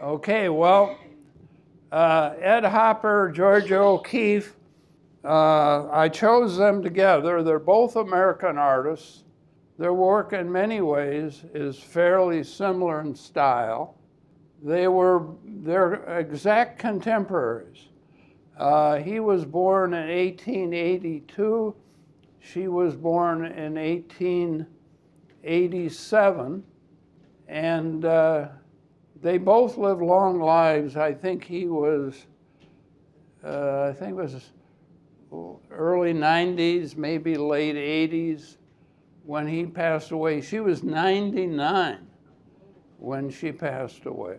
Okay, well, Ed Hopper, Georgia O'Keeffe, I chose them together. They're both American artists. Their work in many ways is fairly similar in style. They're exact contemporaries. He was born in 1882. She was born in 1887. And they both lived long lives. I think it was early 90s, maybe late 80s when he passed away. She was 99 when she passed away.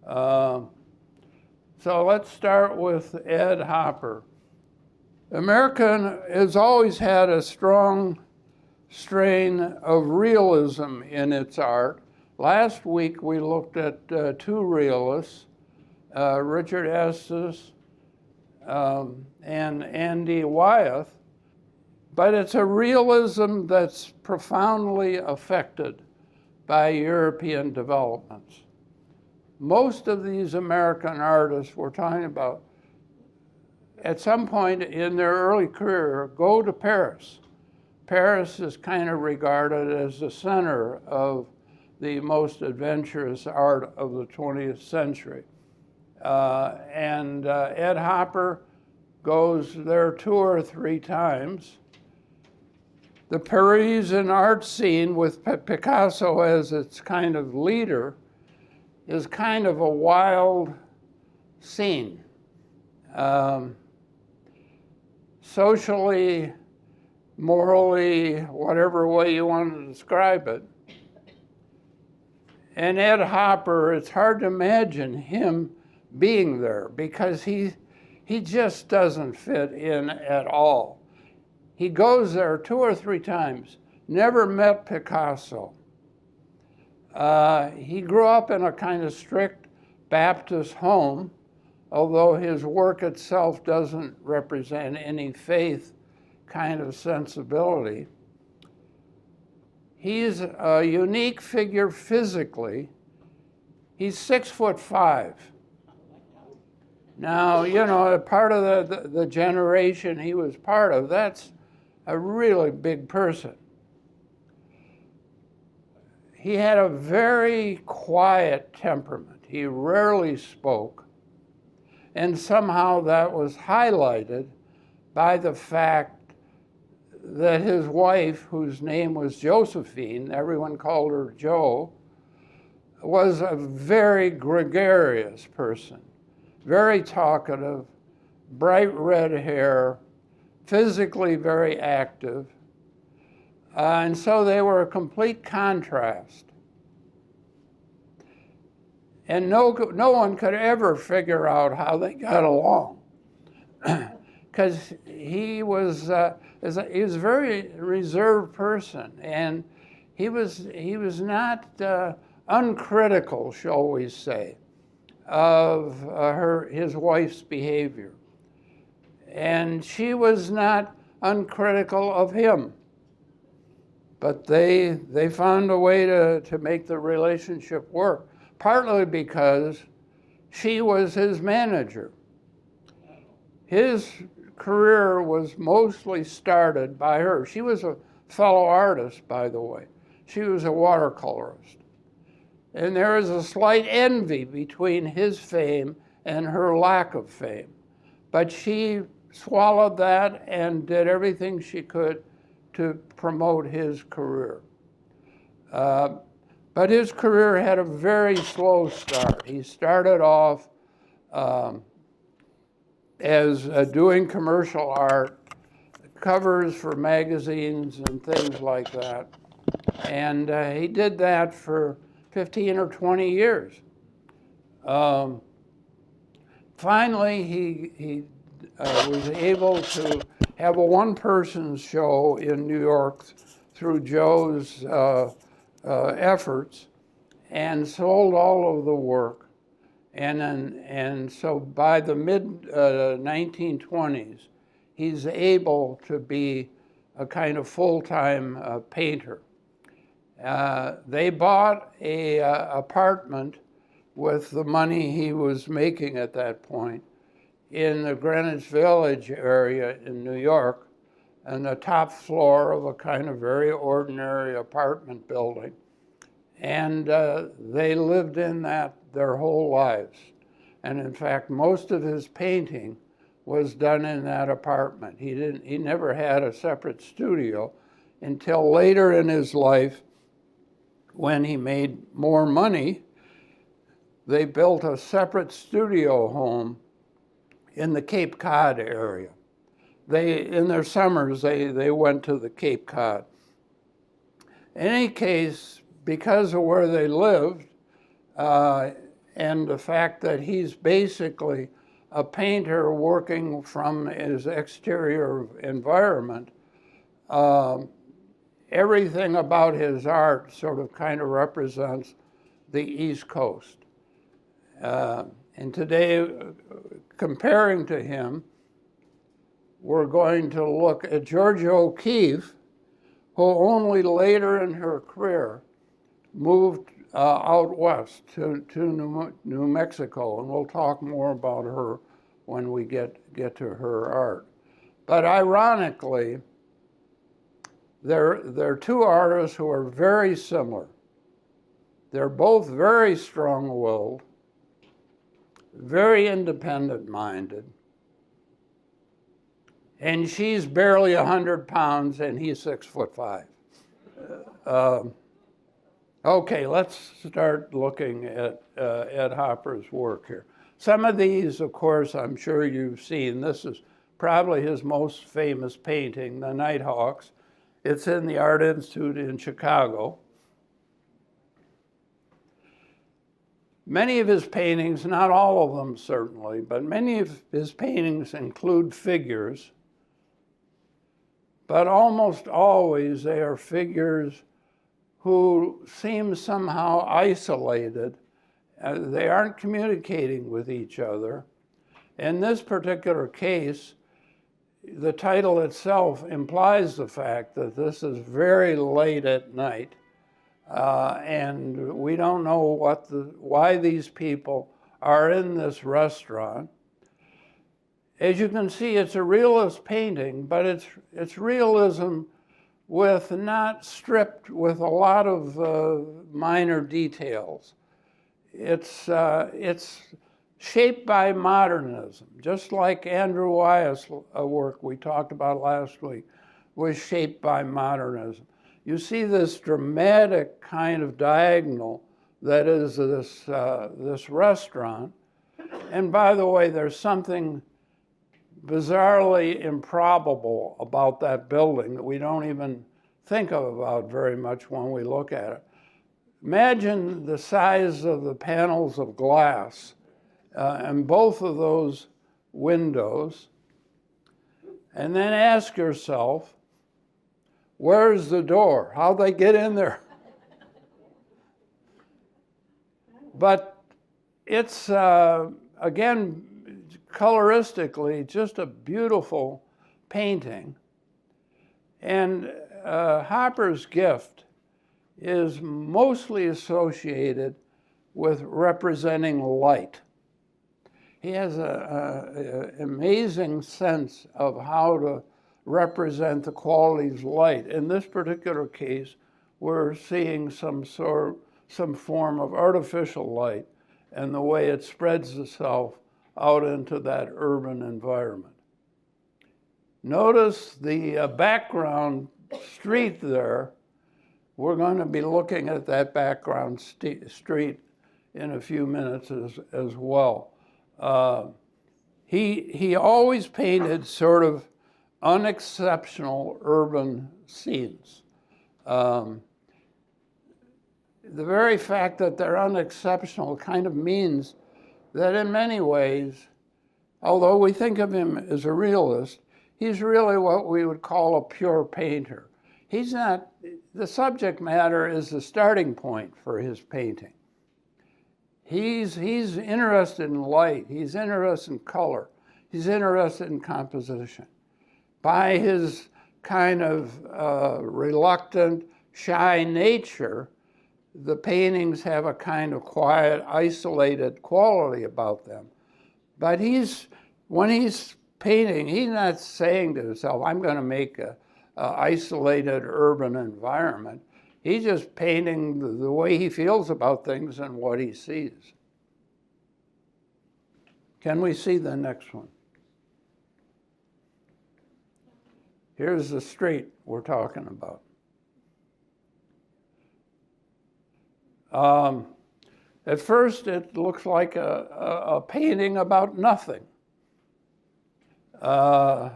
So let's start with Ed Hopper. American has always had a strong strain of realism in its art. Last week we looked at two realists, Richard Estes and Andy Wyeth, but it's a realism that's profoundly affected by European developments. Most of these American artists we're talking about, at some point in their early career, go to Paris. Paris is kind of regarded as the center of the most adventurous art of the 20th century. Ed Hopper goes there 2 or 3 times. The Parisian art scene with Picasso as its kind of leader is kind of a wild scene. Socially, morally, whatever way you want to describe it. And Ed Hopper, it's hard to imagine him being there because he just doesn't fit in at all. He goes there 2 or 3 times, never met Picasso. He grew up in a kind of strict Baptist home, although his work itself doesn't represent any faith kind of sensibility. He's a unique figure physically. He's 6'5". Now, you know, part of the generation he was part of, that's a really big person. He had a very quiet temperament. He rarely spoke. And somehow that was highlighted by the fact that his wife, whose name was Josephine, everyone called her Jo, was a very gregarious person, very talkative, bright red hair, physically very active. And so they were a complete contrast. And no one could ever figure out how they got along, because he was a very reserved person, and he was not uncritical, shall we say, of his wife's behavior, and she was not uncritical of him. But they found a way to make the relationship work, partly because she was his manager. His career was mostly started by her. She was a fellow artist, by the way. She was a watercolorist. And there is a slight envy between his fame and her lack of fame. But she swallowed that and did everything she could to promote his career. But his career had a very slow start. He started off as doing commercial art, covers for magazines and things like that. And he did that for 15 or 20 years. Finally, he was able to have a one-person show in New York through Joe's efforts, and sold all of the work. And so by the mid-1920s, he's able to be a kind of full-time painter. They bought an apartment with the money he was making at that point in the Greenwich Village area in New York, on the top floor of a kind of very ordinary apartment building. And they lived in that their whole lives. And in fact, most of his painting was done in that apartment. He never had a separate studio until later in his life, when he made more money. They built a separate studio home in the Cape Cod area. In their summers, they went to the Cape Cod. In any case, because of where they lived, and the fact that he's basically a painter working from his exterior environment, everything about his art sort of kind of represents the East Coast. And today, comparing to him, we're going to look at Georgia O'Keeffe, who only later in her career moved out west to New Mexico, and we'll talk more about her when we get to her art. But ironically, they're two artists who are very similar. They're both very strong-willed, very independent-minded, and she's barely 100 pounds and he's 6'5". Okay, let's start looking at Ed Hopper's work here. Some of these, of course, I'm sure you've seen. This is probably his most famous painting, The Nighthawks. It's in the Art Institute in Chicago. Many of his paintings, not all of them certainly, but many of his paintings include figures, but almost always they are figures who seem somehow isolated. They aren't communicating with each other. In this particular case, the title itself implies the fact that this is very late at night, and we don't know why these people are in this restaurant. As you can see, it's a realist painting, but it's realism with not stripped with a lot of minor details. It's shaped by modernism, just like Andrew Wyeth's work we talked about last week was shaped by modernism. You see this dramatic kind of diagonal that is this restaurant. And by the way, there's something bizarrely improbable about that building that we don't even think about very much when we look at it. Imagine the size of the panels of glass in both of those windows, and then ask yourself, where's the door? How'd they get in there? But it's, again, coloristically, just a beautiful painting. And Hopper's gift is mostly associated with representing light. He has an amazing sense of how to represent the qualities of light. In this particular case, we're seeing some form of artificial light and the way it spreads itself out into that urban environment. Notice the background street there. We're going to be looking at that background street in a few minutes as well. He always painted sort of unexceptional urban scenes. The very fact that they're unexceptional kind of means that in many ways, although we think of him as a realist, he's really what we would call a pure painter. He's not, the subject matter is the starting point for his painting. He's interested in light, he's interested in color, he's interested in composition. By his kind of reluctant, shy nature, the paintings have a kind of quiet, isolated quality about them. But when he's painting, he's not saying to himself, I'm going to make a isolated urban environment. He's just painting the way he feels about things and what he sees. Can we see the next one? Here's the street we're talking about. At first, it looks like a painting about nothing. At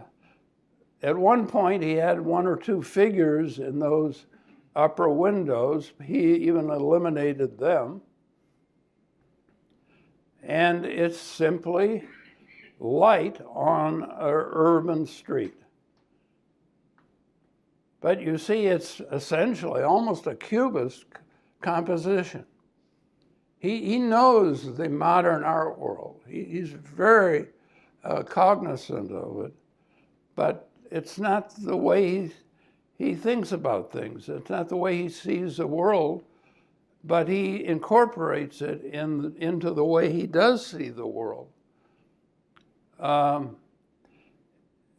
one point, he had one or two figures in those upper windows. He even eliminated them. And it's simply light on an urban street. But you see, it's essentially almost a cubist composition. He knows the modern art world. He's very cognizant of it, but it's not the way he thinks about things. It's not the way he sees the world, but he incorporates it into the way he does see the world.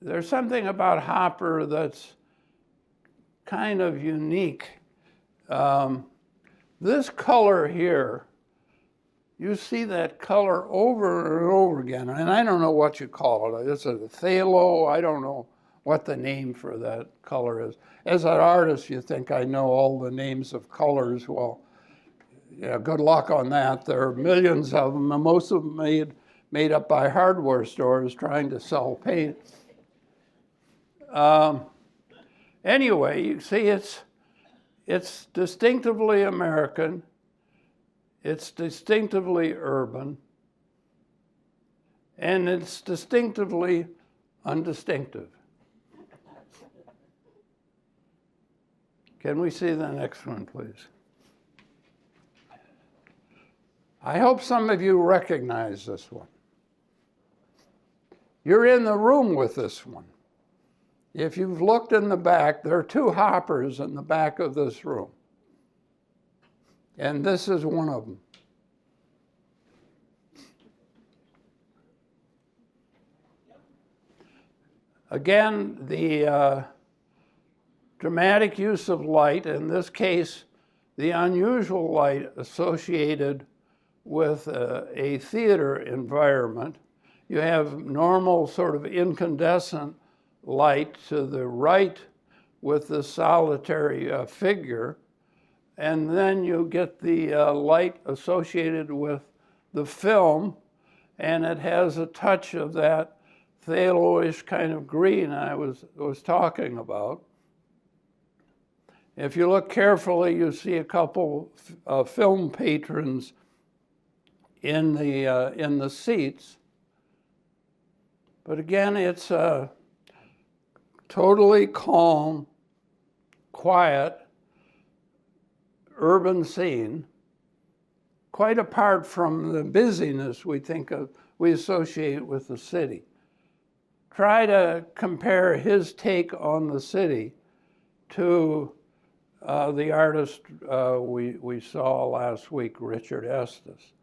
There's something about Hopper that's kind of unique. This color here, you see that color over and over again, and I don't know what you call it. It's a phthalo. I don't know what the name for that color is. As an artist, you think I know all the names of colors. Well, yeah, good luck on that. There are millions of them, and most of them made up by hardware stores trying to sell paint. Anyway, you see, it's distinctively American. It's distinctively urban. And it's distinctively undistinctive. Can we see the next one, please? I hope some of you recognize this one. You're in the room with this one. If you've looked in the back, there are two Hoppers in the back of this room. And this is one of them. Again, the dramatic use of light, in this case, the unusual light associated with a theater environment. You have normal sort of incandescent light to the right with the solitary figure, and then you get the light associated with the film, and it has a touch of that phthalo-ish kind of green I was talking about. If you look carefully, you see a couple film patrons in the seats. But again, it's a totally calm, quiet, urban scene, quite apart from the busyness we associate with the city. Try to compare his take on the city to the artist we saw last week, Richard Estes.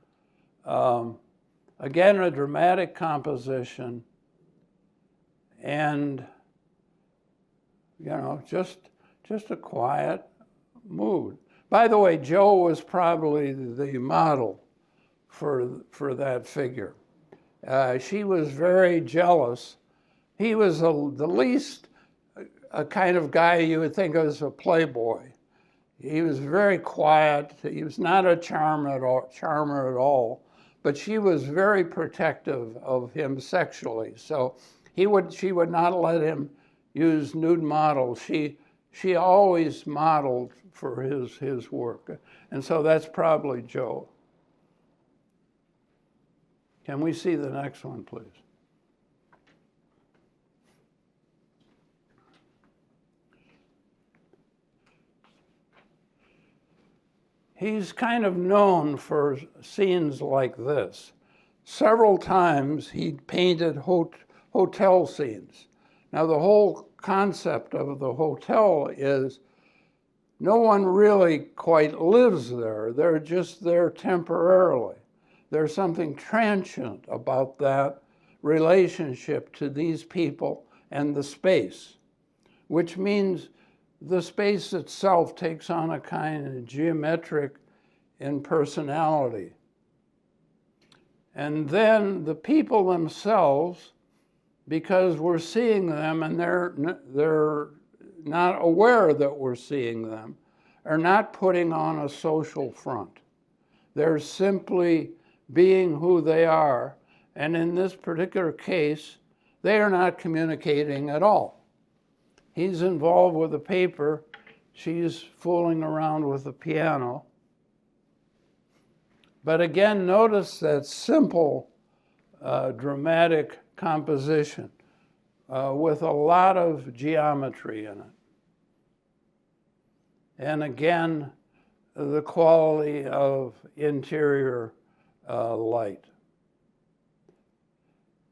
Again, a dramatic composition, and just a quiet mood. By the way, Joe was probably the model for that figure. She was very jealous. He was the least a kind of guy you would think of as a playboy. He was very quiet. He was not a charmer at all, but she was very protective of him sexually. So she would not let him use nude models. She always modeled for his work. And so that's probably Joe. Can we see the next one, please? He's kind of known for scenes like this. Several times he painted hotel scenes. Now the whole concept of the hotel is no one really quite lives there. They're just there temporarily. There's something transient about that relationship to these people and the space, which means the space itself takes on a kind of geometric impersonality. And then the people themselves, because we're seeing them and they're not aware that we're seeing them, are not putting on a social front. They're simply being who they are. And in this particular case, they are not communicating at all. He's involved with the paper. She's fooling around with the piano. But again, notice that simple dramatic composition with a lot of geometry in it. And again, the quality of interior light.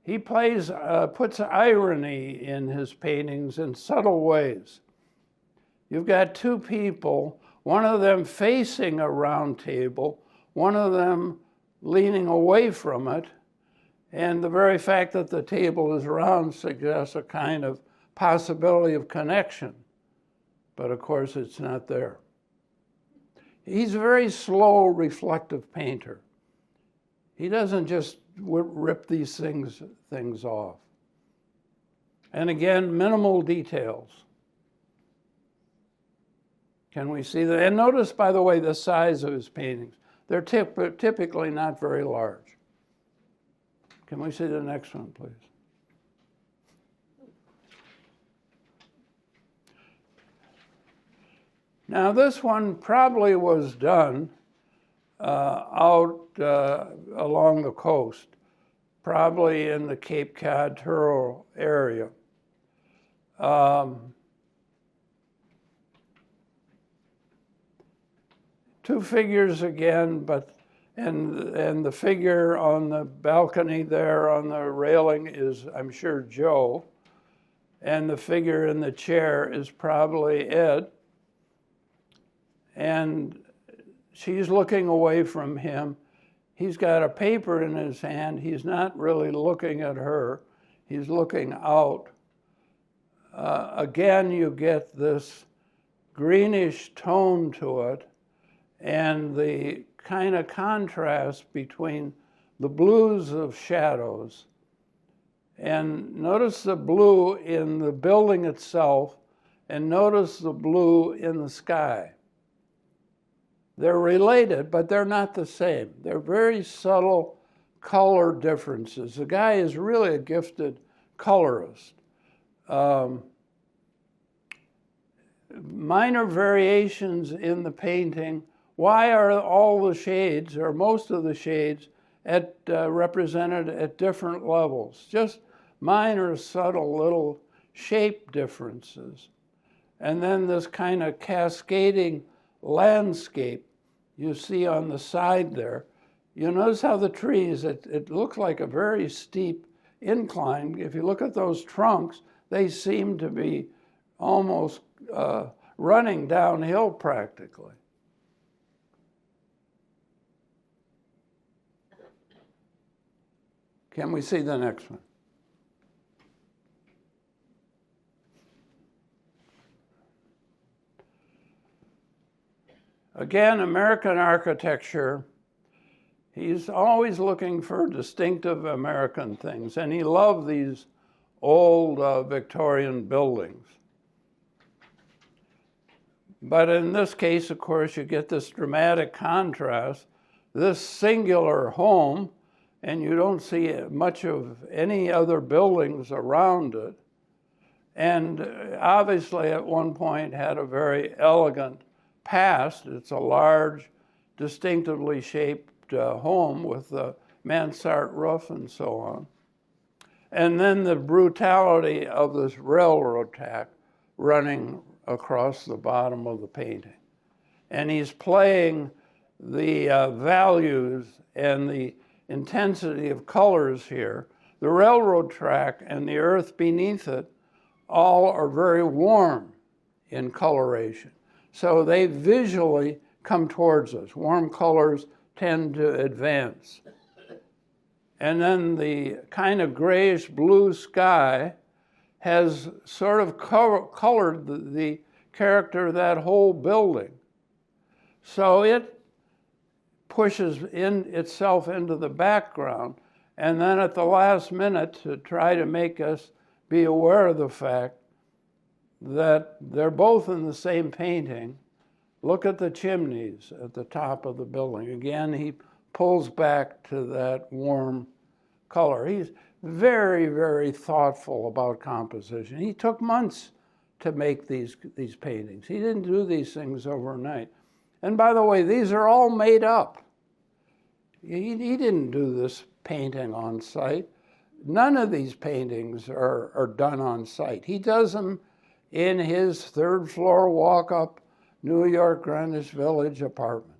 He puts irony in his paintings in subtle ways. You've got two people, one of them facing a round table, one of them leaning away from it, and the very fact that the table is round suggests a kind of possibility of connection, but of course it's not there. He's a very slow, reflective painter. He doesn't just rip these things off. And again, minimal details. Can we see that? And notice, by the way, the size of his paintings. They're typically not very large. Can we see the next one, please? Now, this one probably was done out along the coast, probably in the Cape Cod Turtle area. Two figures again, and the figure on the balcony there on the railing is, I'm sure, Joe, and the figure in the chair is probably Ed, and she's looking away from him. He's got a paper in his hand. He's not really looking at her. He's looking out. Again, you get this greenish tone to it, and the kind of contrast between the blues of shadows. And notice the blue in the building itself, and notice the blue in the sky. They're related, but they're not the same. They're very subtle color differences. The guy is really a gifted colorist. Minor variations in the painting. Why are all the shades, or most of the shades, represented at different levels? Just minor, subtle little shape differences. And then this kind of cascading landscape you see on the side there. You notice how the trees, it looks like a very steep incline. If you look at those trunks, they seem to be almost running downhill practically. Can we see the next one? Again, American architecture, he's always looking for distinctive American things, and he loved these old Victorian buildings. But in this case, of course, you get this dramatic contrast, this singular home, and you don't see much of any other buildings around it. And obviously at one point had a very elegant past. It's a large, distinctively shaped home with a mansard roof and so on. And then the brutality of this railroad track running across the bottom of the painting. And he's playing the values and the intensity of colors here. The railroad track and the earth beneath it all are very warm in coloration. So they visually come towards us. Warm colors tend to advance. And then the kind of grayish blue sky has sort of colored the character of that whole building. So it pushes itself into the background, and then at the last minute to try to make us be aware of the fact that they're both in the same painting. Look at the chimneys at the top of the building. Again, he pulls back to that warm color. He's very, very thoughtful about composition. He took months to make these paintings. He didn't do these things overnight. And by the way, these are all made up. He didn't do this painting on site. None of these paintings are done on site. He does them in his third floor walk-up New York Greenwich Village apartment.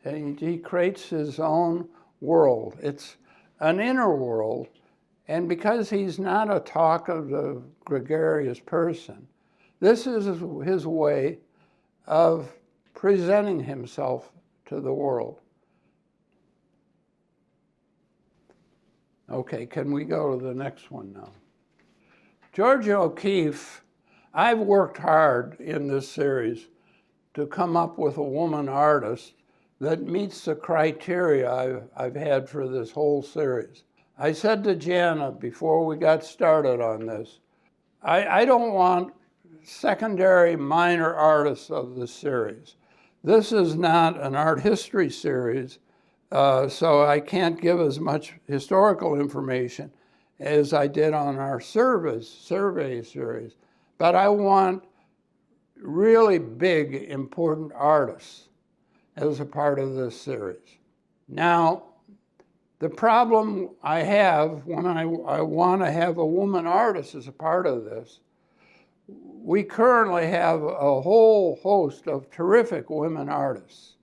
And he creates his own world. It's an inner world, and because he's not a talkative, gregarious person, this is his way of presenting himself to the world. Okay, can we go to the next one now? Georgia O'Keeffe, I've worked hard in this series to come up with a woman artist that meets the criteria I've had for this whole series. I said to Jana before we got started on this, I don't want secondary minor artists of this series. This is not an art history series, so I can't give as much historical information as I did on our survey series. But I want really big, important artists as a part of this series. Now, the problem I have when I want to have a woman artist as a part of this, we currently have a whole host of terrific women artists,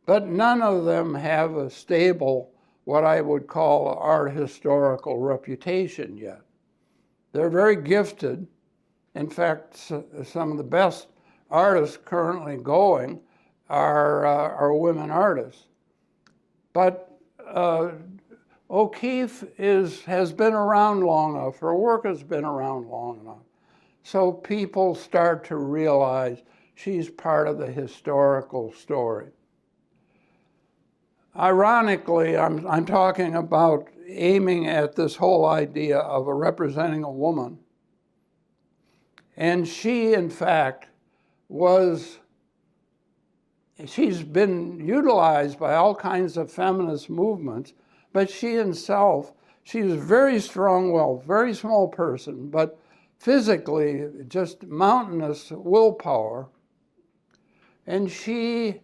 but none of them have a stable, what I would call art historical reputation yet. They're very gifted. In fact, some of the best artists currently going are women artists. But O'Keeffe has been around long enough, her work has been around long enough, so people start to realize she's part of the historical story. Ironically, I'm talking about aiming at this whole idea of representing a woman. And she, in fact, she's been utilized by all kinds of feminist movements, but she was very strong-willed, very small person, but physically just mountainous willpower. And she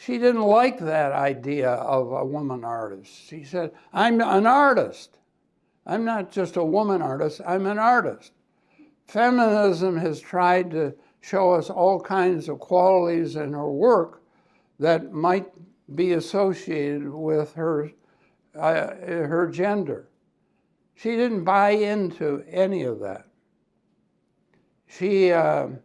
didn't like that idea of a woman artist. She said, I'm an artist. I'm not just a woman artist, I'm an artist. Feminism has tried to show us all kinds of qualities in her work that might be associated with her gender. She didn't buy into any of that. I'm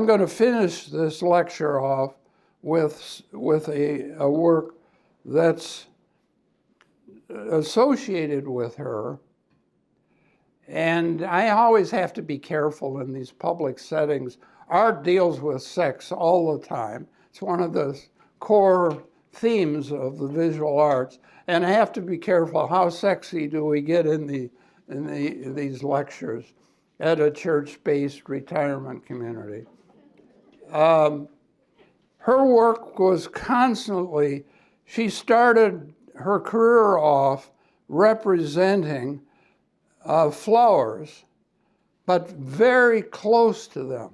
going to finish this lecture off with a work that's associated with her. And I always have to be careful in these public settings. Art deals with sex all the time. It's one of the core themes of the visual arts. And I have to be careful, how sexy do we get in these lectures at a church-based retirement community. Her work was constantly, she started her career off representing flowers, but very close to them.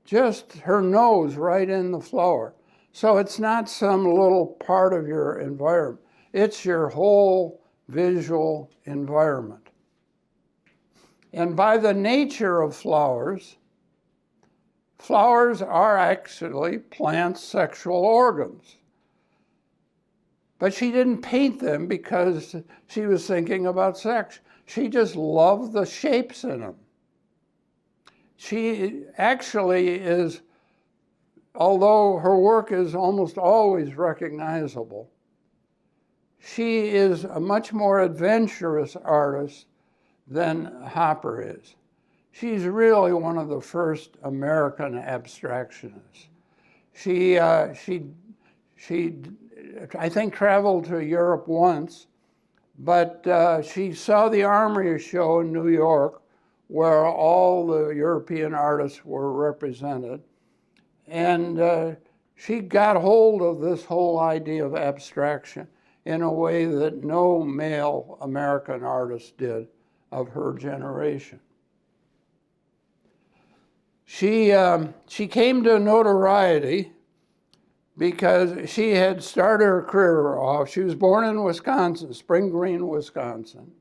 Just her nose right in the flower. So it's not some little part of your environment. It's your whole visual environment. And by the nature of flowers are actually plant sexual organs. But she didn't paint them because she was thinking about sex. She just loved the shapes in them. She actually is, although her work is almost always recognizable, she is a much more adventurous artist than Hopper is. She's really one of the first American abstractionists. She I think, traveled to Europe once, but she saw the Armory show in New York, where all the European artists were represented. And she got hold of this whole idea of abstraction in a way that no male American artist did of her generation. She came to notoriety because she had started her career off. She was born in Wisconsin, Spring Green, Wisconsin.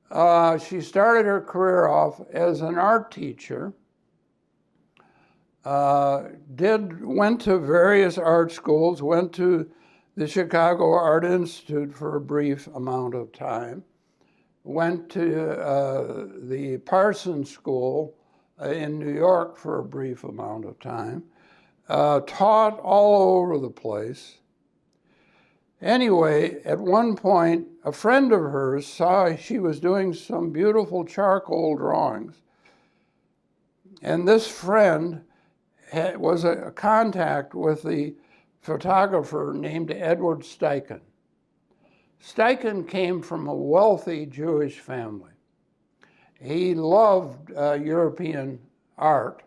She started her career off as an art teacher, went to various art schools, went to the Chicago Art Institute for a brief amount of time, went to the Parsons School in New York for a brief amount of time, taught all over the place. Anyway, at one point, a friend of hers saw she was doing some beautiful charcoal drawings. And this friend was a contact with the photographer named Edward Steichen. Steichen came from a wealthy Jewish family. He loved European art,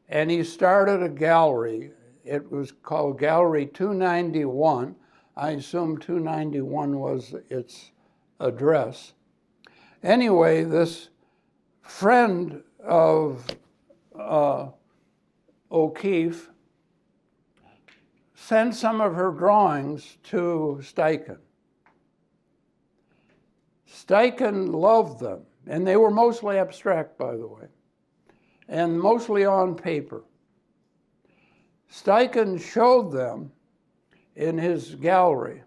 and he started a gallery. It was called Gallery 291. I assume 291 was its address. Anyway, this friend of O'Keeffe sent some of her drawings to Steichen. Steichen loved them, and they were mostly abstract, by the way, and mostly on paper. Steichen showed them in his gallery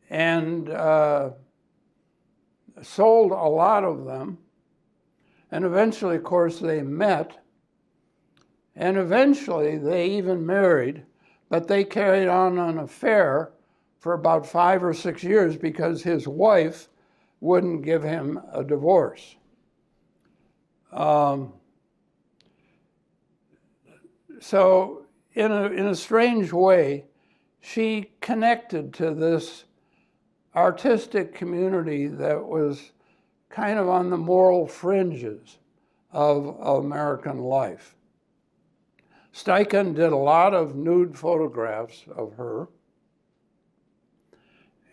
and sold a lot of them. And eventually, of course, they met. And eventually, they even married, but they carried on an affair for about 5 or 6 years because his wife wouldn't give him a divorce. So in a strange way, she connected to this artistic community that was kind of on the moral fringes of American life. Steichen did a lot of nude photographs of her.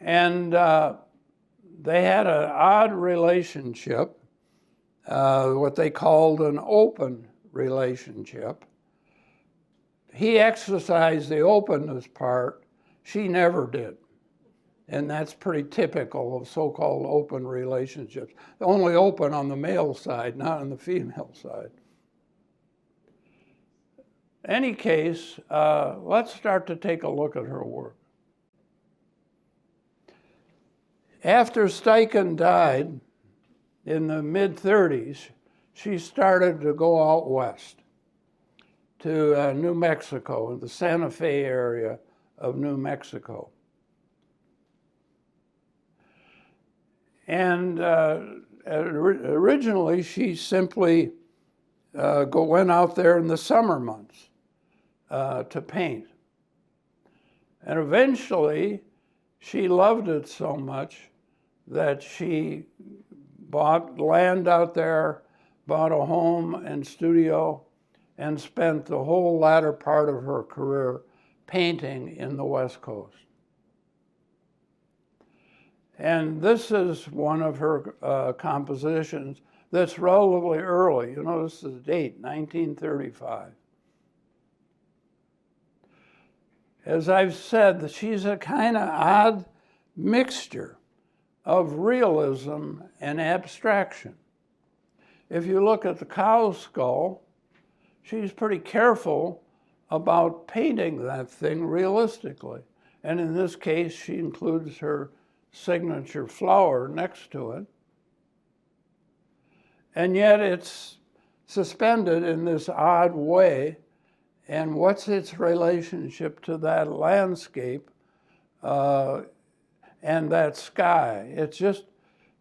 And they had an odd relationship, what they called an open relationship. He exercised the openness part, she never did. And that's pretty typical of so-called open relationships. Only open on the male side, not on the female side. Any case, let's start to take a look at her work. After Steichen died in the mid-30s, she started to go out west to New Mexico, the Santa Fe area of New Mexico. And originally, she simply went out there in the summer months to paint. And eventually, she loved it so much that she bought land out there, bought a home and studio, and spent the whole latter part of her career painting in the West Coast. And this is one of her compositions that's relatively early. You know, this is the date, 1935. As I've said, she's a kind of odd mixture of realism and abstraction. If you look at the cow skull, she's pretty careful about painting that thing realistically. And in this case, she includes her signature flower next to it. And yet it's suspended in this odd way, and what's its relationship to that landscape and that sky? It's just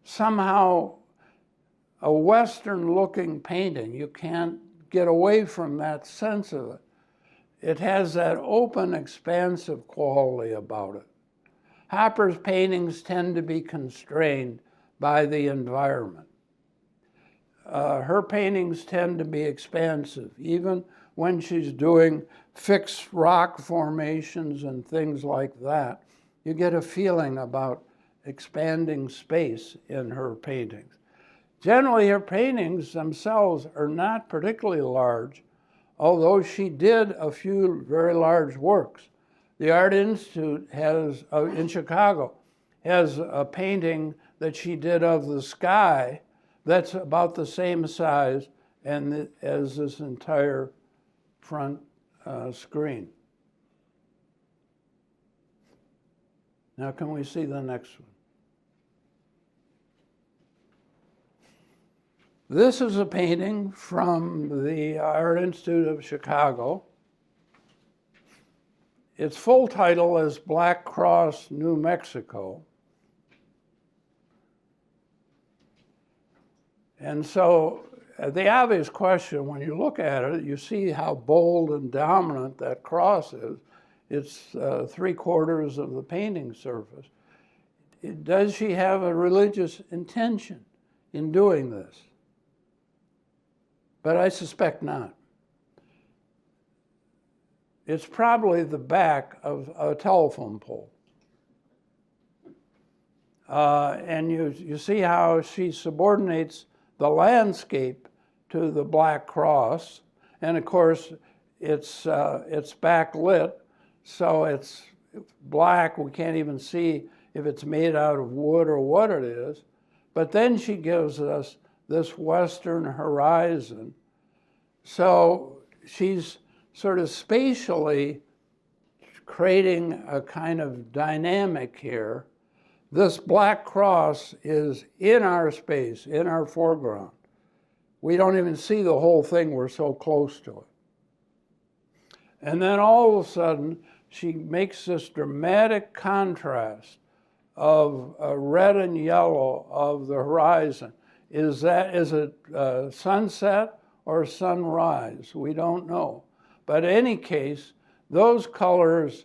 somehow a Western-looking painting. You can't get away from that sense of it. It has that open, expansive quality about it. Hopper's paintings tend to be constrained by the environment. Her paintings tend to be expansive, even when she's doing fixed rock formations and things like that. You get a feeling about expanding space in her paintings. Generally, her paintings themselves are not particularly large, although she did a few very large works. The Art Institute has, in Chicago, has a painting that she did of the sky that's about the same size as this entire front screen. Now, can we see the next one? This is a painting from the Art Institute of Chicago. Its full title is Black Cross, New Mexico. And so the obvious question, when you look at it, you see how bold and dominant that cross is. It's 3/4 of the painting surface. Does she have a religious intention in doing this? But I suspect not. It's probably the back of a telephone pole. And you see how she subordinates the landscape to the black cross. And of course, it's backlit, so it's black. We can't even see if it's made out of wood or what it is. But then she gives us this western horizon. So she's sort of spatially creating a kind of dynamic here. This black cross is in our space, in our foreground. We don't even see the whole thing, we're so close to it. And then all of a sudden, she makes this dramatic contrast of red and yellow of the horizon. Is it sunset or sunrise? We don't know. But in any case, those colors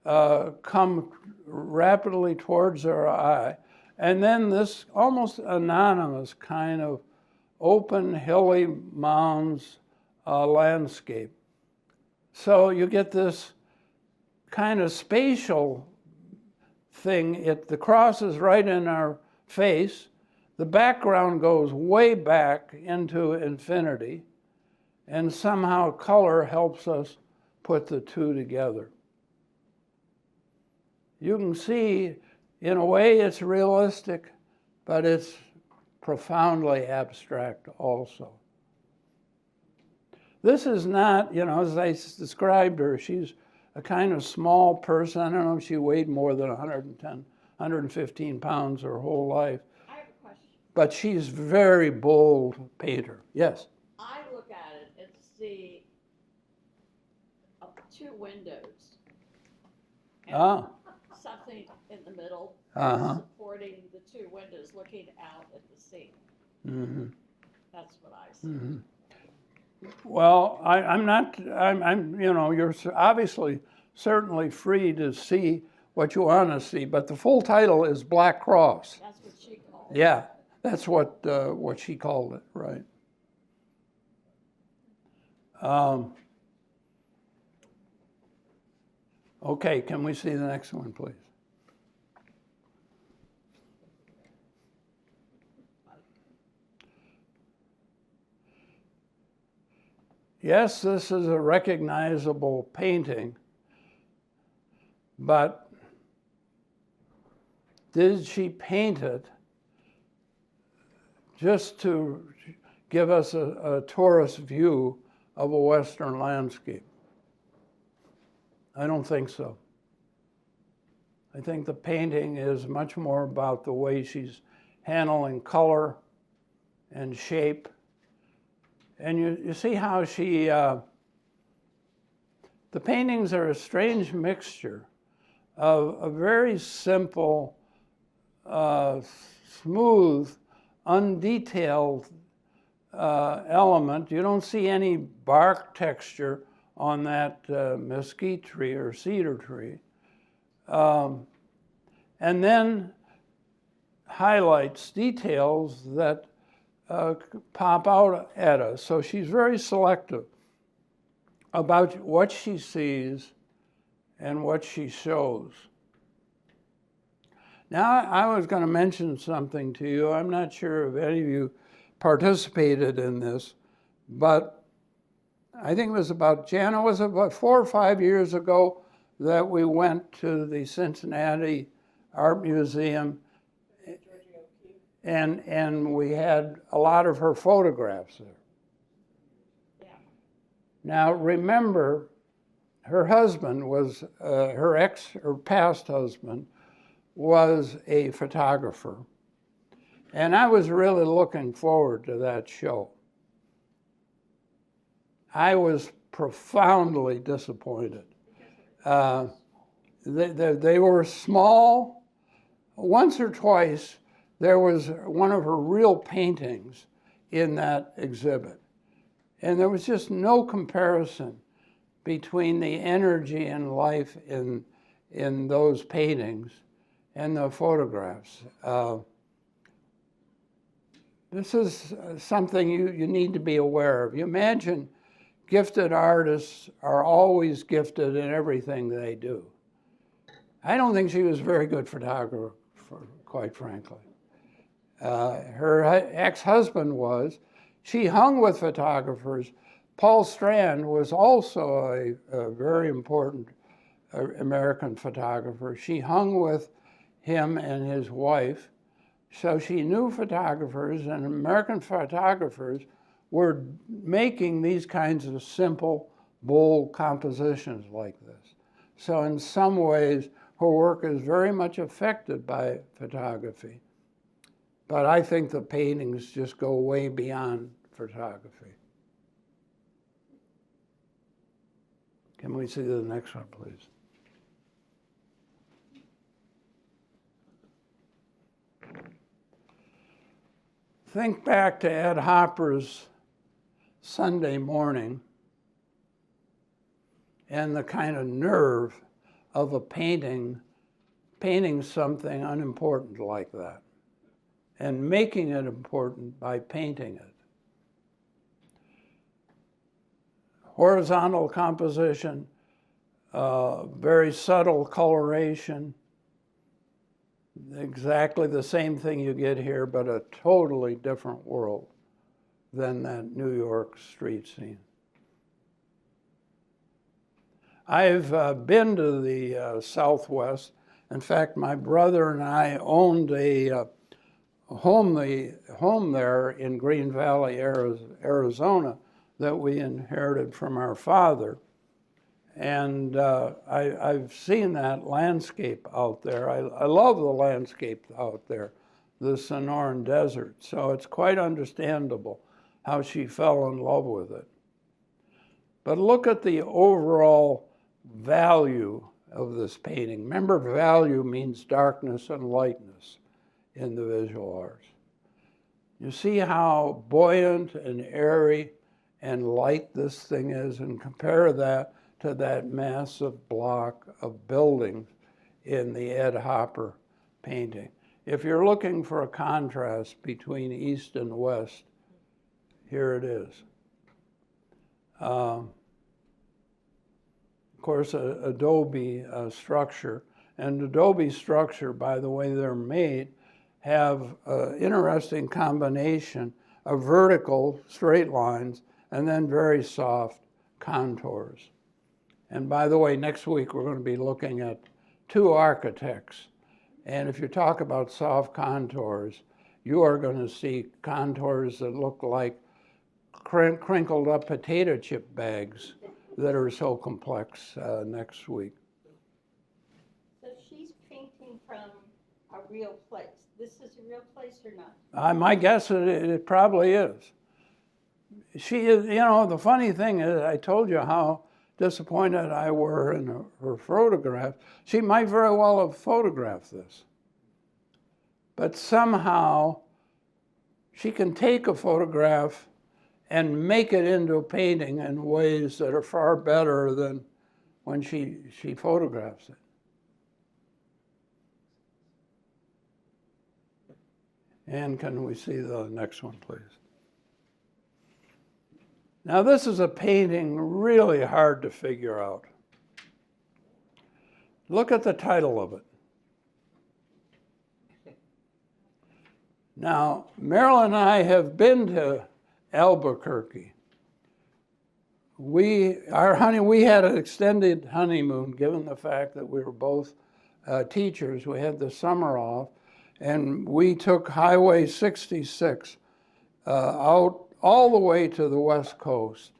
come rapidly towards our eye. And then this almost anonymous kind of open, hilly mounds landscape. So you get this kind of spatial thing. The cross is right in our face. The background goes way back into infinity. And somehow color helps us put the two together. You can see, in a way, it's realistic, but it's profoundly abstract also. This is not, as I described her, she's a kind of small person. I don't know if she weighed more than 110, 115 pounds her whole life. I have a question. But she's very bold painter. Yes? I look at it and see two windows. And something in the middle supporting the two windows looking out at the sea. Mm-hmm. That's what I see. Mm-hmm. Well, you're obviously certainly free to see what you want to see, but the full title is Black Cross. That's what she called it. Yeah, that's what she called it, right. Okay, can we see the next one, please? Yes, this is a recognizable painting, but did she paint it just to give us a tourist view of a Western landscape? I don't think so. I think the painting is much more about the way she's handling color and shape And you see how she, the paintings are a strange mixture of a very simple, smooth, undetailed element. You don't see any bark texture on that mesquite tree or cedar tree. And then highlights, details that pop out at us. So she's very selective about what she sees and what she shows. Now, I was going to mention something to you. I'm not sure if any of you participated in this, but I think it was about 4 or 5 years ago that we went to the Cincinnati Art Museum, and we had a lot of her photographs there. Yeah. Now, remember, her husband was, her past husband was a photographer. And I was really looking forward to that show. I was profoundly disappointed. They were small. Once or twice, there was one of her real paintings in that exhibit. And there was just no comparison between the energy and life in those paintings and the photographs. This is something you need to be aware of. You imagine gifted artists are always gifted in everything they do. I don't think she was a very good photographer, quite frankly. Her ex-husband was. She hung with photographers. Paul Strand was also a very important American photographer. She hung with him and his wife. So she knew photographers, and American photographers were making these kinds of simple, bold compositions like this. So in some ways, her work is very much affected by photography. But I think the paintings just go way beyond photography. Can we see the next one, please? Think back to Ed Hopper's Sunday morning and the kind of nerve of a painting something unimportant like that and making it important by painting it. Horizontal composition, very subtle coloration, exactly the same thing you get here, but a totally different world than that New York street scene. I've been to the Southwest. In fact, my brother and I owned a home there in Green Valley, Arizona, that we inherited from our father. And I've seen that landscape out there. I love the landscape out there, the Sonoran Desert. So it's quite understandable how she fell in love with it. But look at the overall value of this painting. Remember, value means darkness and lightness in the visual arts. You see how buoyant and airy and light this thing is, and compare that to that massive block of buildings in the Ed Hopper painting. If you're looking for a contrast between East and West, here it is. Of course, adobe structure. And adobe structure, by the way they're made, have an interesting combination of vertical straight lines and then very soft contours. And by the way, next week we're going to be looking at 2 architects. And if you talk about soft contours, you are going to see contours that look like crinkled up potato chip bags that are so complex next week. So she's painting from a real place. This is a real place or not? My guess is it probably is. she is, you know, the funny thing is, I told you how disappointed I were in her photograph. She might very well have photographed this. But somehow she can take a photograph and make it into a painting in ways that are far better than when she photographs it. And can we see the next one, please? Now this is a painting really hard to figure out. Look at the title of it. Now, Marilyn and I have been to Albuquerque. We had an extended honeymoon, given the fact that we were both teachers. We had the summer off, and we took Highway 66 out all the way to the West Coast.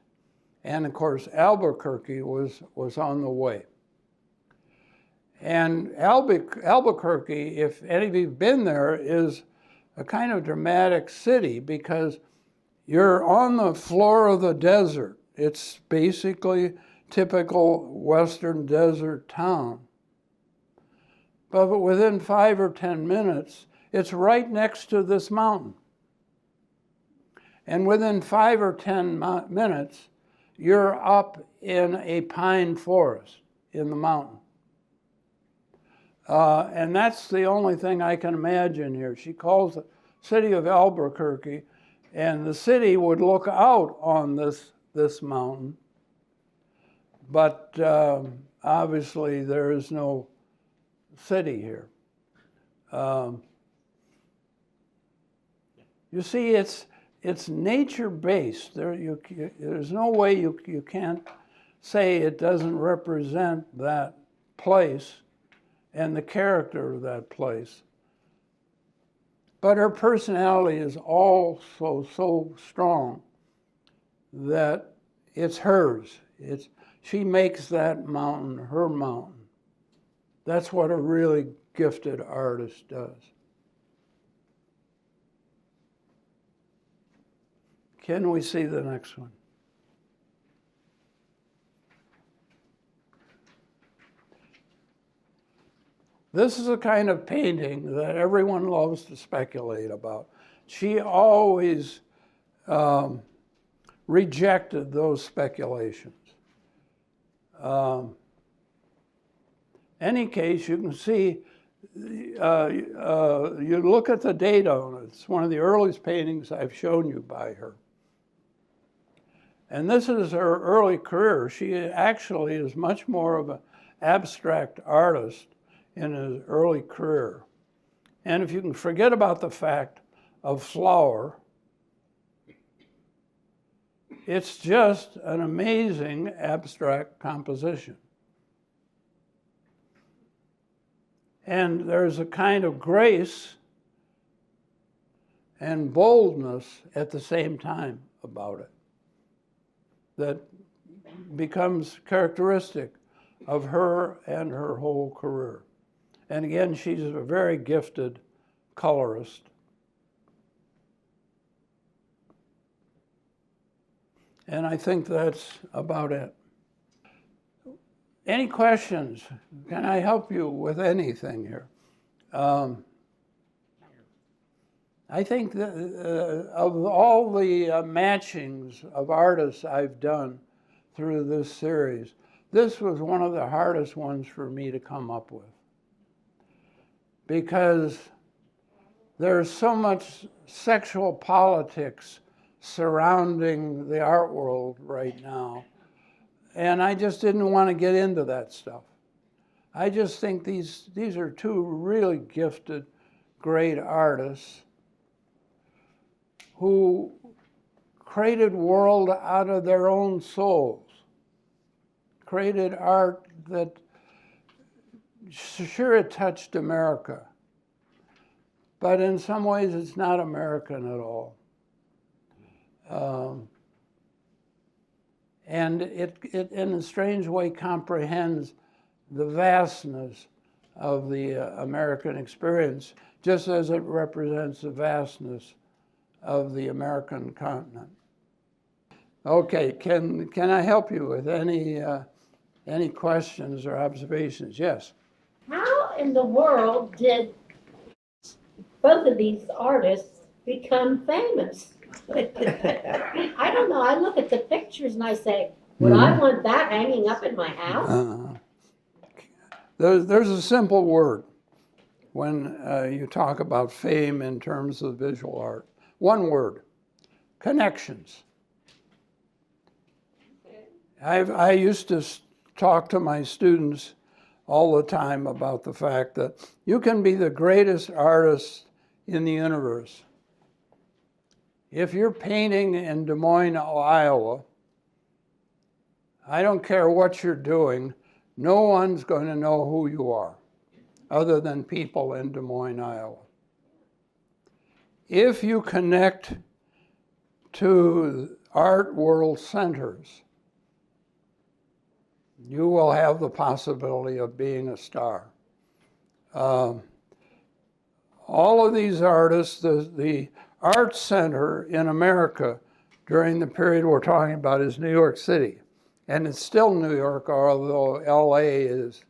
And of course, Albuquerque was on the way. And Albuquerque, if any of you have been there, is a kind of dramatic city because you're on the floor of the desert. It's basically typical Western desert town. But within 5 or 10 minutes, it's right next to this mountain. And within 5 or 10 minutes, you're up in a pine forest in the mountain. And that's the only thing I can imagine here. She calls the city of Albuquerque, and the city would look out on this mountain. But obviously there is no city here. You see, it's nature-based. There's no way you can't say it doesn't represent that place and the character of that place. But her personality is also so strong that it's hers. She makes that mountain her mountain. That's what a really gifted artist does. Can we see the next one? This is a kind of painting that everyone loves to speculate about. She always rejected those speculations. Any case, you can see, you look at the date on it. It's one of the earliest paintings I've shown you by her. And this is her early career. She actually is much more of an abstract artist in his early career. And if you can forget about the fact of flower, it's just an amazing abstract composition. And there's a kind of grace and boldness at the same time about it that becomes characteristic of her and her whole career. And again, she's a very gifted colorist. And I think that's about it. Any questions? Can I help you with anything here? I think that, of all the matchings of artists I've done through this series, this was one of the hardest ones for me to come up with. Because there's so much sexual politics surrounding the art world right now. And I just didn't want to get into that stuff. I just think these are two really gifted, great artists who created world out of their own souls, created art that, sure, it touched America, but in some ways it's not American at all. And it, in a strange way, comprehends the vastness of the American experience, just as it represents the vastness of the American continent. Okay, can I help you with any questions or observations? Yes. How in the world did both of these artists become famous? I don't know. I look at the pictures and I say, would I want that hanging up in my house? There's a simple word when you talk about fame in terms of visual art. One word: connections. I used to talk to my students all the time about the fact that you can be the greatest artist in the universe. If you're painting in Des Moines, Iowa, I don't care what you're doing, no one's going to know who you are, other than people in Des Moines, Iowa. If you connect to art world centers, you will have the possibility of being a star. All of these artists, the art center in America during the period we're talking about is New York City. And it's still New York, although LA is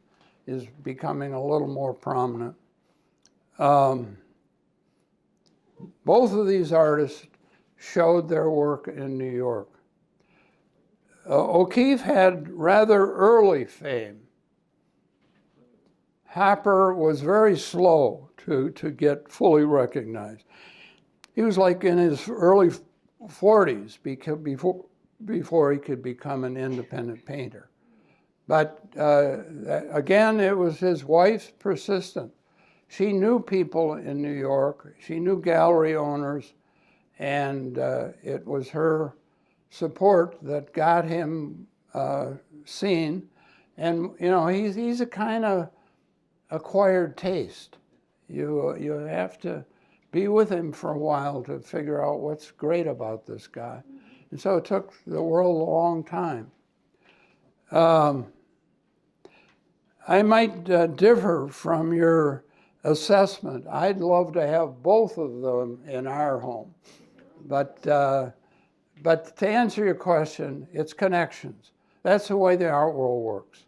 becoming a little more prominent. Both of these artists showed their work in New York. O'Keeffe had rather early fame. Hopper was very slow to get fully recognized. He was like in his early 40s before he could become an independent painter. But again, it was his wife's persistence. She knew people in New York. She knew gallery owners, and it was her support that got him seen. And you know, he's a kind of acquired taste. You have to be with him for a while to figure out what's great about this guy. And so it took the world a long time. I might differ from your assessment. I'd love to have both of them in our home. But to answer your question, it's connections. That's the way the art world works.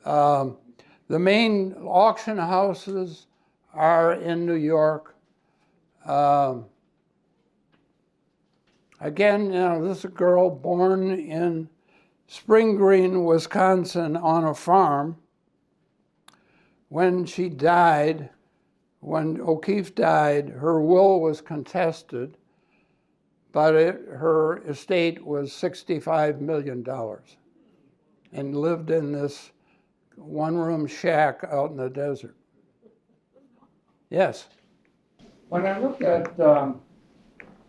The main auction houses are in New York. Again, you know, this is a girl born in Spring Green, Wisconsin, on a farm. When she died, when O'Keeffe died, her will was contested, but her estate was $65 million, and lived in this one-room shack out in the desert. Yes? When I look at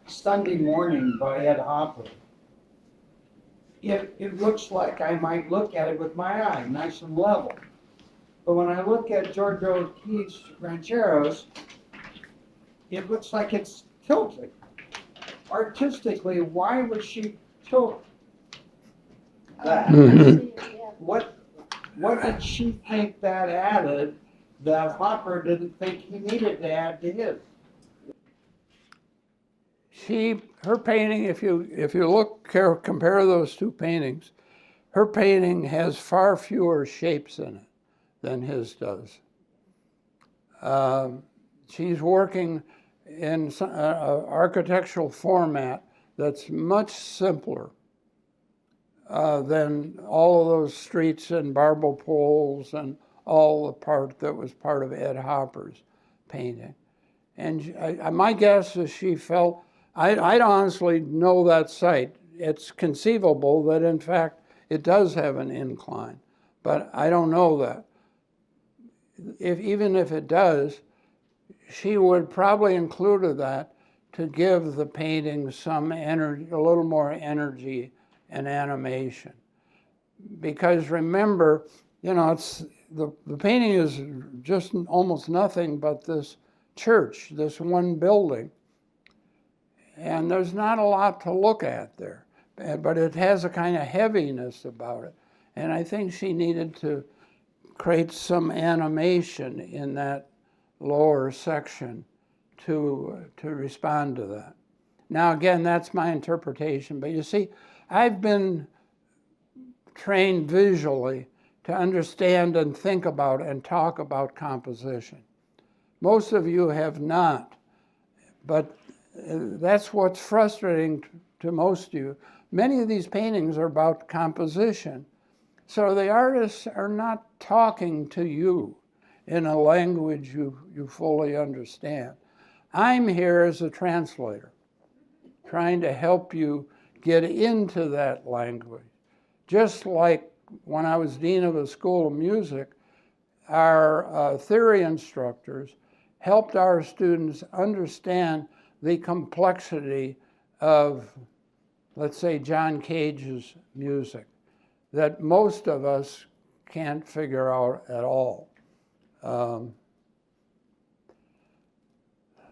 Sunday Morning by Ed Hopper, it looks like I might look at it with my eye, nice and level. But when I look at George O'Keeffe's Rancheros, it looks like it's tilted. Artistically, why would she tilt that? What did she think that added that Hopper didn't think he needed to add to his? Her painting, if you compare those two paintings, her painting has far fewer shapes in it than his does. She's working in an architectural format that's much simpler than all of those streets and marble poles and all the part that was part of Ed Hopper's painting. And my guess is she felt, I honestly know that site. It's conceivable that in fact it does have an incline, but I don't know that. Even if it does, she would probably include that to give the painting some energy, a little more energy and animation. Because remember, you know, it's the painting is just almost nothing but this church, this one building. And there's not a lot to look at there, but it has a kind of heaviness about it. And I think she needed to create some animation in that lower section to respond to that. Now, again, that's my interpretation, but you see, I've been trained visually to understand and think about and talk about composition. Most of you have not, but that's what's frustrating to most of you. Many of these paintings are about composition. So the artists are not talking to you in a language you fully understand. I'm here as a translator, trying to help you get into that language. Just like when I was dean of the School of Music, our theory instructors helped our students understand the complexity of, let's say, John Cage's music that most of us can't figure out at all.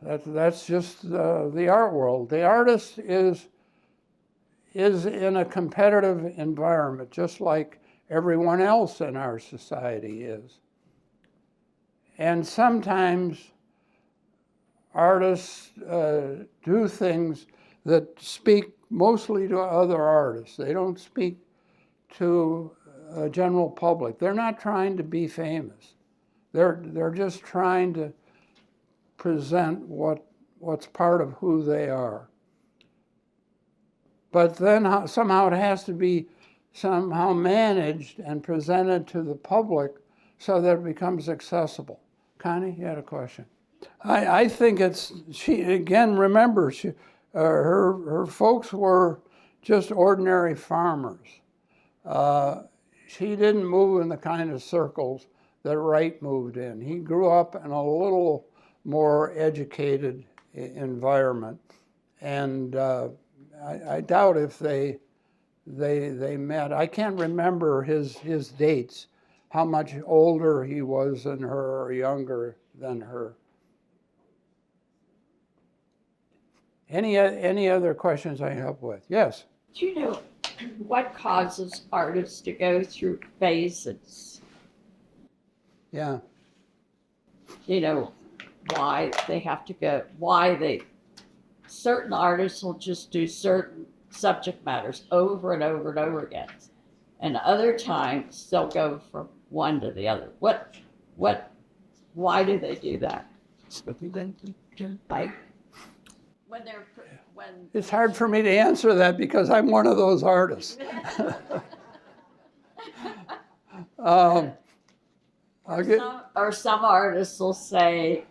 That's just the art world. The artist is in a competitive environment, just like everyone else in our society is. And sometimes artists do things that speak mostly to other artists. They don't speak to a general public. They're not trying to be famous. They're just trying to present what's part of who they are. But then somehow it has to be somehow managed and presented to the public so that it becomes accessible. Connie, you had a question. I think she again, remember, her folks were just ordinary farmers. She didn't move in the kind of circles that Wright moved in. He grew up in a little more educated environment. And I doubt if they met. I can't remember his dates, how much older he was than her or younger than her. Any other questions I can help with? Yes? Do you know what causes artists to go through phases? Yeah. You know, why they have to go, certain artists will just do certain subject matters over and over and over again. And other times they'll go from one to the other. Why do they do that? Like, when It's hard for me to answer that because I'm one of those artists. Some artists will say,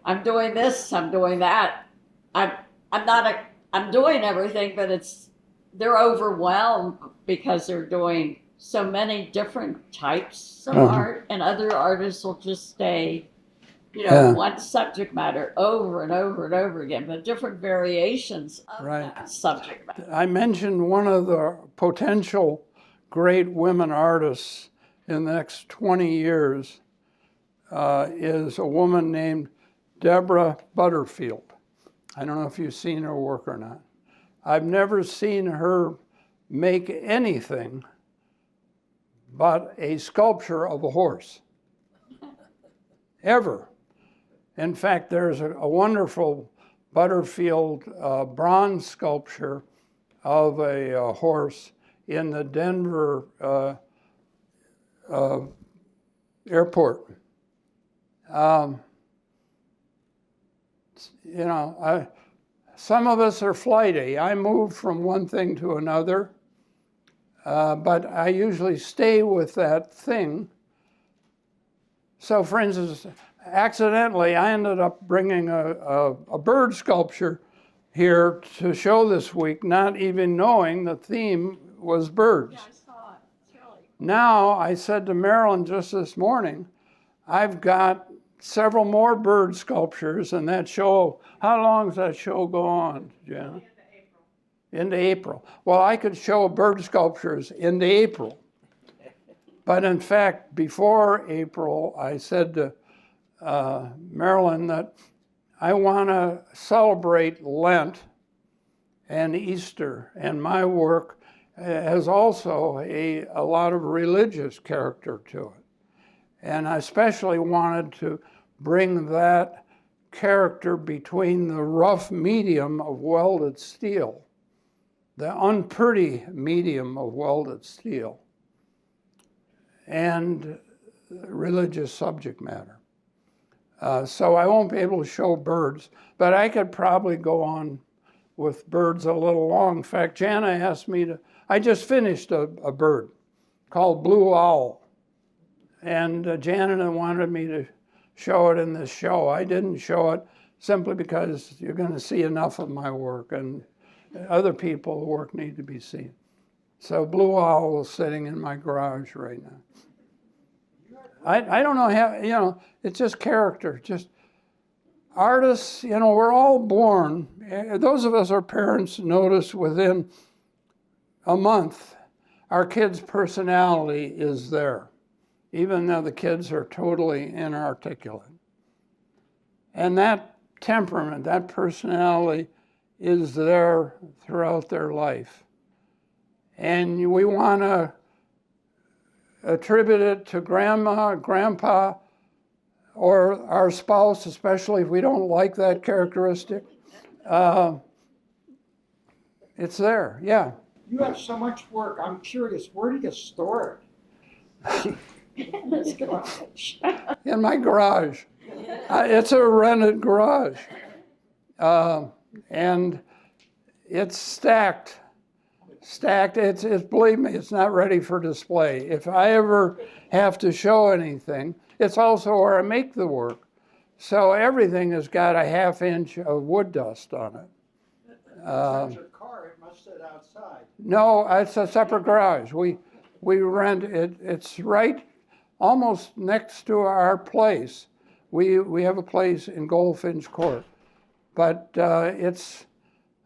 I'm doing this, I'm doing that. I'm doing everything, but they're overwhelmed because they're doing so many different types of art, and other artists will just stay, one subject matter over and over and over again, but different variations of that subject matter. I mentioned one of the potential great women artists in the next 20 years is a woman named Deborah Butterfield. I don't know if you've seen her work or not. I've never seen her make anything but a sculpture of a horse, ever. In fact, there's a wonderful Butterfield bronze sculpture of a horse in the Denver airport. Some of us are flighty. I move from one thing to another, but I usually stay with that thing. So for instance, accidentally, I ended up bringing a bird sculpture here to show this week, not even knowing the theme was birds. Yeah, I saw it. It's really Now, I said to Marilyn just this morning, I've got several more bird sculptures, and that show, how long does that show go on, Jenna? Into April. Well, I could show bird sculptures into April. But in fact, before April, I said to Marilyn that I want to celebrate Lent and Easter, and my work has also a lot of religious character to it. And I especially wanted to bring that character between the rough medium of welded steel the unpretty medium of welded steel, and religious subject matter. So I won't be able to show birds, but I could probably go on with birds a little long. In fact, Jana asked me to, I just finished a bird called blue owl. And Jana wanted me to show it in this show. I didn't show it simply because you're going to see enough of my work, and other people's work need to be seen. So blue owl is sitting in my garage right now. I don't know how, it's just character, just artists, we're all born, those of us who are parents notice within a month, our kid's personality is there, even though the kids are totally inarticulate. And that temperament, that personality is there throughout their life. And we want to attribute it to grandma, grandpa, or our spouse, especially if we don't like that characteristic. It's there, yeah. You have so much work. I'm curious, where do you store it? In his garage. In my garage. It's a rented garage. And it's stacked. It's believe me, it's not ready for display. If I ever have to show anything, it's also where I make the work. So everything has got a half-inch of wood dust on it. That's your car, it must sit outside. No, it's a separate garage. We rent it. It's right almost next to our place. We have a place in Goldfinch Court, but it's,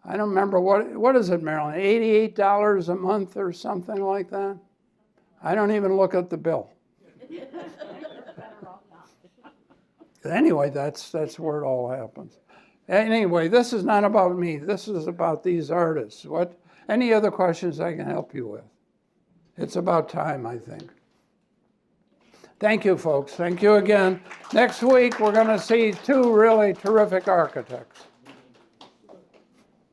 I don't remember, what is it, Marilyn, $88 a month or something like that? I don't even look at the bill. Anyway, that's where it all happens. Anyway, this is not about me. This is about these artists. Any other questions I can help you with? It's about time, I think. Thank you, folks. Thank you again. Next week, we're going to see two really terrific architects.